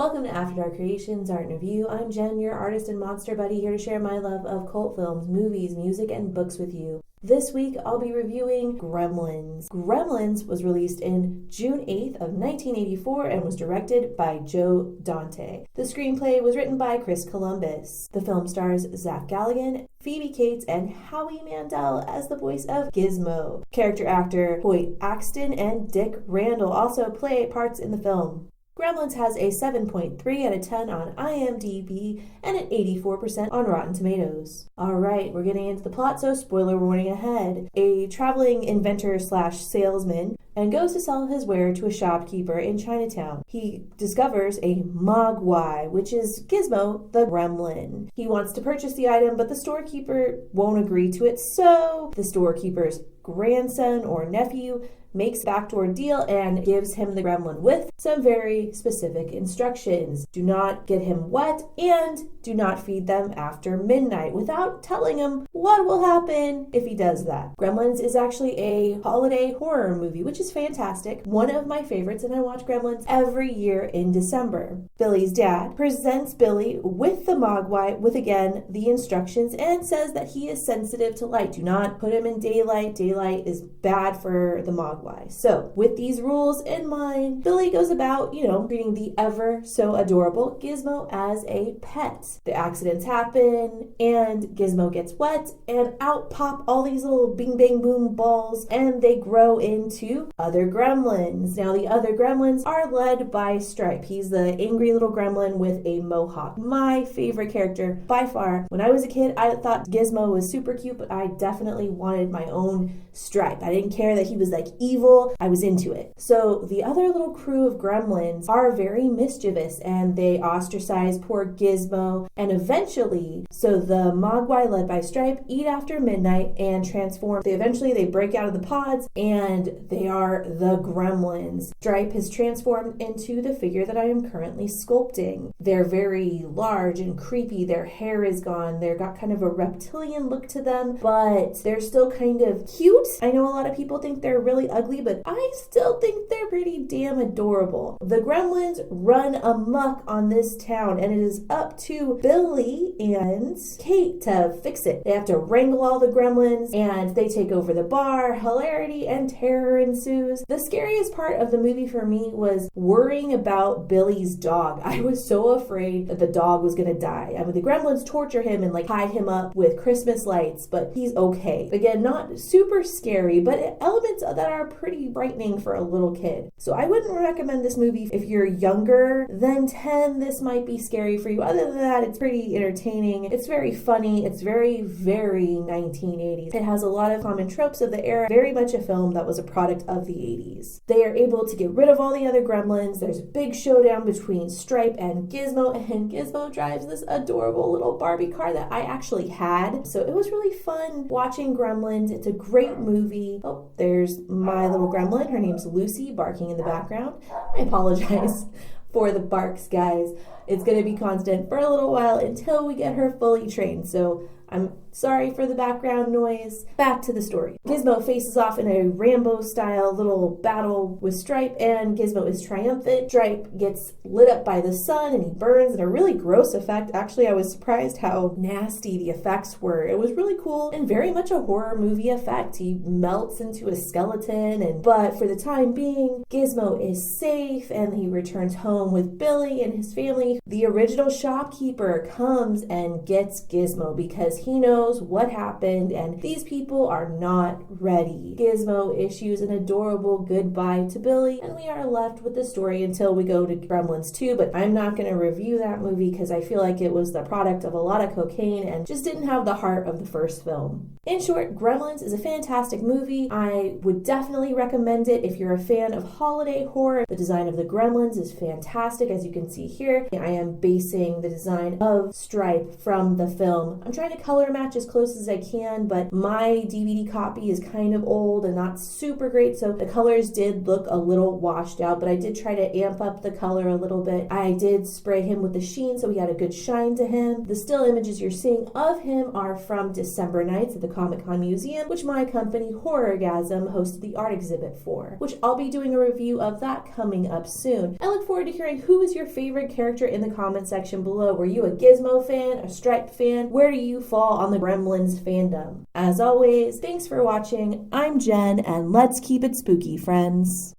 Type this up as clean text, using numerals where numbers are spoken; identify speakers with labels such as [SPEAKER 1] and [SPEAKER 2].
[SPEAKER 1] Welcome to After Dark Creations Art and Review. I'm Jen, your artist and monster buddy, here to share my love of cult films, movies, music, and books with you. This week, I'll be reviewing Gremlins. Gremlins was released in June 8th of 1984 and was directed by Joe Dante. The screenplay was written by Chris Columbus. The film stars Zach Galligan, Phoebe Cates, and Howie Mandel as the voice of Gizmo. Character actor Hoyt Axton and Dick Randall also play parts in the film. Gremlins has a 7.3 out of 10 on IMDb and an 84% on Rotten Tomatoes. Alright, we're getting into the plot, so spoiler warning ahead. A traveling inventor/salesman and goes to sell his ware to a shopkeeper in Chinatown. He discovers a mogwai, which is Gizmo the gremlin. He wants to purchase the item, but the storekeeper won't agree to it, so the storekeeper's grandson or nephew makes a backdoor deal and gives him the gremlin with some very specific instructions. Do not get him wet and do not feed them after midnight without telling him what will happen if he does that. Gremlins is actually a holiday horror movie, which is fantastic. One of my favorites, and I watch Gremlins every year in December. Billy's dad presents Billy with the mogwai with, again, the instructions and says that he is sensitive to light. Do not put him in daylight. Daylight is bad for the mogwai. So, with these rules in mind, Billy goes about, treating the ever so adorable Gizmo as a pet. The accidents happen, and Gizmo gets wet, and out pop all these little bing bang boom balls, and they grow into other gremlins. Now, the other gremlins are led by Stripe. He's the angry little gremlin with a mohawk. My favorite character by far. When I was a kid, I thought Gizmo was super cute, but I definitely wanted my own Stripe. I didn't care that he was like evil. I was into it. So the other little crew of gremlins are very mischievous and they ostracize poor Gizmo, and eventually, so the mogwai led by Stripe eat after midnight and transform. They break out of the pods and they are the gremlins. Stripe has transformed into the figure that I am currently sculpting. They're very large and creepy. Their hair is gone. They've got kind of a reptilian look to them, but they're still kind of cute. I know a lot of people think they're really ugly, but I still think they're pretty damn adorable. The gremlins run amok on this town, and it is up to Billy and Kate to fix it. They have to wrangle all the gremlins, and they take over the bar. Hilarity and terror ensues. The scariest part of the movie for me was worrying about Billy's dog. I was so afraid that the dog was gonna die. I mean, the gremlins torture him and hide him up with Christmas lights, but he's okay. Again, not super scary, but elements that are pretty frightening for a little kid. So I wouldn't recommend this movie if you're younger than 10. This might be scary for you. Other than that, it's pretty entertaining. It's very funny. It's very, very 1980s. It has a lot of common tropes of the era. Very much a film that was a product of the 80s. They are able to get rid of all the other gremlins. There's a big showdown between Stripe and Gizmo drives this adorable little Barbie car that I actually had. So it was really fun watching Gremlins. It's a great movie. Oh, there's my little gremlin. Her name's Lucy, barking in the background. I apologize for the barks, guys. It's going to be constant for a little while until we get her fully trained. So I'm sorry for the background noise. Back to the story. Gizmo faces off in a Rambo-style little battle with Stripe, and Gizmo is triumphant. Stripe gets lit up by the sun, and he burns in a really gross effect. Actually, I was surprised how nasty the effects were. It was really cool and very much a horror movie effect. He melts into a skeleton, but for the time being, Gizmo is safe, and he returns home with Billy and his family. The original shopkeeper comes and gets Gizmo because he knows what happened, and these people are not ready. Gizmo issues an adorable goodbye to Billy, and we are left with the story until we go to Gremlins 2, but I'm not going to review that movie because I feel like it was the product of a lot of cocaine and just didn't have the heart of the first film. In short, Gremlins is a fantastic movie. I would definitely recommend it if you're a fan of holiday horror. The design of the Gremlins is fantastic, as you can see here. I am basing the design of Stripe from the film. I'm trying to color match as close as I can, but my DVD copy is kind of old and not super great, so the colors did look a little washed out, but I did try to amp up the color a little bit. I did spray him with the sheen so he had a good shine to him. The still images you're seeing of him are from December nights at the Comic-Con Museum, which my company Horrorgasm hosted the art exhibit for, which I'll be doing a review of that coming up soon. I look forward to hearing who is your favorite character in the comment section below. Were you a Gizmo fan, a Stripe fan? Where do you fall on the Gremlins fandom? As always, thanks for watching. I'm Jen, and let's keep it spooky, friends.